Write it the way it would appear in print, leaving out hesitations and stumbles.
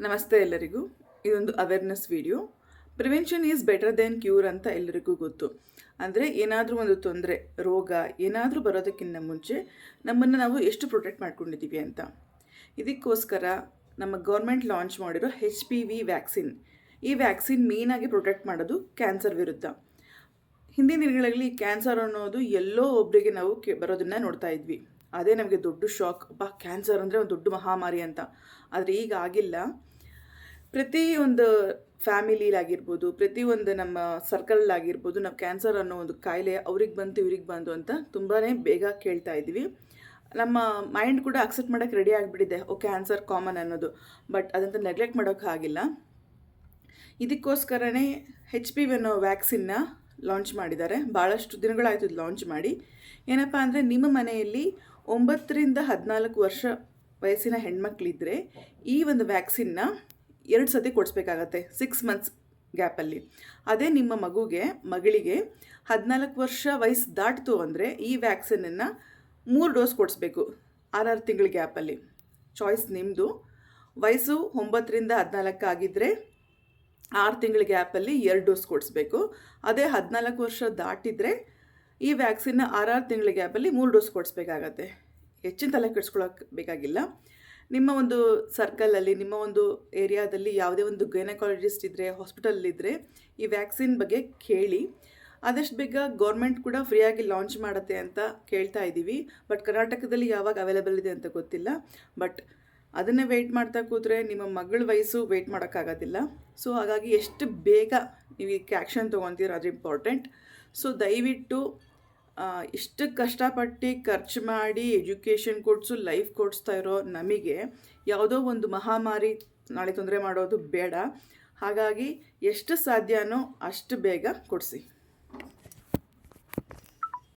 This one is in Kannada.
ನಮಸ್ತೆ ಎಲ್ಲರಿಗೂ. ಇದೊಂದು awareness video. Prevention is better then cure ಅಂತ ಎಲ್ಲರಿಗೂ ಗೊತ್ತು. ಅಂದರೆ ಏನಾದರೂ ಒಂದು ತೊಂದರೆ, ರೋಗ ಏನಾದರೂ ಬರೋದಕ್ಕಿಂತ ಮುಂಚೆ ನಮ್ಮನ್ನು ನಾವು ಎಷ್ಟು ಪ್ರೊಟೆಕ್ಟ್ ಮಾಡ್ಕೊಂಡಿದ್ದೀವಿ ಅಂತ. ಇದಕ್ಕೋಸ್ಕರ ನಮ್ಮ ಗೌರ್ಮೆಂಟ್ ಲಾಂಚ್ ಮಾಡಿರೋ HPV ವ್ಯಾಕ್ಸಿನ್. ಈ ವ್ಯಾಕ್ಸಿನ್ ಮೇಯ್ನಾಗಿ ಪ್ರೊಟೆಕ್ಟ್ ಮಾಡೋದು ಕ್ಯಾನ್ಸರ್ ವಿರುದ್ಧ. ಹಿಂದಿನ ದಿನಗಳಲ್ಲಿ ಕ್ಯಾನ್ಸರ್ ಅನ್ನೋದು ಎಲ್ಲೋ ಒಬ್ಬರಿಗೆ ನಾವು ಬರೋದನ್ನು ನೋಡ್ತಾ ಇದ್ವಿ. ಅದೇ ನಮಗೆ ದೊಡ್ಡ ಶಾಕ್. ಕ್ಯಾನ್ಸರ್ ಅಂದರೆ ಒಂದು ದೊಡ್ಡ ಮಹಾಮಾರಿ ಅಂತ. ಆದರೆ ಈಗ ಆಗಿಲ್ಲ. ಪ್ರತಿಯೊಂದು ಫ್ಯಾಮಿಲಿಲಾಗಿರ್ಬೋದು, ಪ್ರತಿಯೊಂದು ನಮ್ಮ ಸರ್ಕಲ್ಲಾಗಿರ್ಬೋದು, ನಾವು ಕ್ಯಾನ್ಸರ್ ಅನ್ನೋ ಒಂದು ಕಾಯಿಲೆ ಅವ್ರಿಗೆ ಬಂತು ಇವ್ರಿಗೆ ಬಂದು ಅಂತ ತುಂಬಾ ಬೇಗ ಕೇಳ್ತಾ ಇದ್ದೀವಿ. ನಮ್ಮ ಮೈಂಡ್ ಕೂಡ ಅಕ್ಸೆಪ್ಟ್ ಮಾಡೋಕ್ಕೆ ರೆಡಿ ಆಗಿಬಿಟ್ಟಿದೆ, ಕ್ಯಾನ್ಸರ್ ಕಾಮನ್ ಅನ್ನೋದು. ಬಟ್ ಅದಂತ ನೆಗ್ಲೆಕ್ಟ್ ಮಾಡೋಕ್ಕಾಗಿಲ್ಲ. ಇದಕ್ಕೋಸ್ಕರನೇ HPV ಅನ್ನೋ ವ್ಯಾಕ್ಸಿನ್ನ ಲಾಂಚ್ ಮಾಡಿದ್ದಾರೆ. ಭಾಳಷ್ಟು ದಿನಗಳಾಯಿತು ಇದು ಲಾಂಚ್ ಮಾಡಿ. ಏನಪ್ಪ ಅಂದರೆ, ನಿಮ್ಮ ಮನೆಯಲ್ಲಿ 9ರಿಂದ 14 ವರ್ಷ ವಯಸ್ಸಿನ ಹೆಣ್ಮಕ್ಳಿದ್ರೆ ಈ ಒಂದು ವ್ಯಾಕ್ಸಿನ್ನ 2 ಸತಿ ಕೊಡಿಸ್ಬೇಕಾಗತ್ತೆ 6 ಮಂತ್ಸ್ ಗ್ಯಾಪಲ್ಲಿ. ಅದೇ ನಿಮ್ಮ ಮಗಳಿಗೆ 14 ವರ್ಷ ವಯಸ್ಸು ದಾಟಿತು ಅಂದರೆ ಈ ವ್ಯಾಕ್ಸಿನನ್ನು 3 ಡೋಸ್ ಕೊಡಿಸ್ಬೇಕು 6 ತಿಂಗಳ ಗ್ಯಾಪಲ್ಲಿ. ಚಾಯ್ಸ್ ನಿಮ್ಮದು. ವಯಸ್ಸು 9ರಿಂದ 14 ಆಗಿದ್ದರೆ 6 ತಿಂಗಳ ಗ್ಯಾಪಲ್ಲಿ 2 ಡೋಸ್ ಕೊಡಿಸ್ಬೇಕು. ಅದೇ 14 ವರ್ಷ ದಾಟಿದರೆ ಈ ವ್ಯಾಕ್ಸಿನ್ನ 6 ತಿಂಗಳ ಗ್ಯಾಪಲ್ಲಿ 3 ಡೋಸ್ ಕೊಡಿಸ್ಬೇಕಾಗತ್ತೆ. ಹೆಚ್ಚಿನ ತಲೆ ಕೆಡಿಸ್ಕೊಳ್ಳೋಕೆ ಬೇಕಾಗಿಲ್ಲ. ನಿಮ್ಮ ಒಂದು ಸರ್ಕಲಲ್ಲಿ, ನಿಮ್ಮ ಒಂದು ಏರಿಯಾದಲ್ಲಿ ಯಾವುದೇ ಒಂದು ಗೈನಕಾಲಜಿಸ್ಟ್ ಇದ್ದರೆ, ಹಾಸ್ಪಿಟಲಿದ್ದರೆ ಈ ವ್ಯಾಕ್ಸಿನ್ ಬಗ್ಗೆ ಕೇಳಿ. ಆದಷ್ಟು ಬೇಗ ಗೌರ್ಮೆಂಟ್ ಕೂಡ ಫ್ರೀಯಾಗಿ ಲಾಂಚ್ ಮಾಡುತ್ತೆ ಅಂತ ಕೇಳ್ತಾ ಇದ್ದೀವಿ. ಬಟ್ ಕರ್ನಾಟಕದಲ್ಲಿ ಯಾವಾಗ ಅವೈಲೇಬಲ್ ಇದೆ ಅಂತ ಗೊತ್ತಿಲ್ಲ. ಬಟ್ ಅದನ್ನೇ ವೆಯ್ಟ್ ಮಾಡ್ತಾ ಕೂತ್ರೆ ನಿಮ್ಮ ಮಗಳ ವಯಸ್ಸು ವೆಯ್ಟ್ ಮಾಡೋಕ್ಕಾಗೋದಿಲ್ಲ. ಸೊ ಹಾಗಾಗಿ ಎಷ್ಟು ಬೇಗ ನೀವು ಇದಕ್ಕೆ ಆ್ಯಕ್ಷನ್ ತೊಗೊತೀರ ಅದು ಇಂಪಾರ್ಟೆಂಟ್. ಸೊ ದಯವಿಟ್ಟು ಇಷ್ಟು ಕಷ್ಟಪಟ್ಟು ಖರ್ಚು ಮಾಡಿ ಎಜುಕೇಷನ್ ಕೊಡಿಸು ಲೈಫ್ ಕೊಡಿಸ್ತಾ ಇರೋ ನಮಗೆ ಯಾವುದೋ ಒಂದು ಮಹಾಮಾರಿ ನಾಳೆ ತೊಂದರೆ ಮಾಡೋದು ಬೇಡ. ಹಾಗಾಗಿ ಎಷ್ಟು ಸಾಧ್ಯನೋ ಅಷ್ಟು ಬೇಗ ಕೊಡಿಸಿ.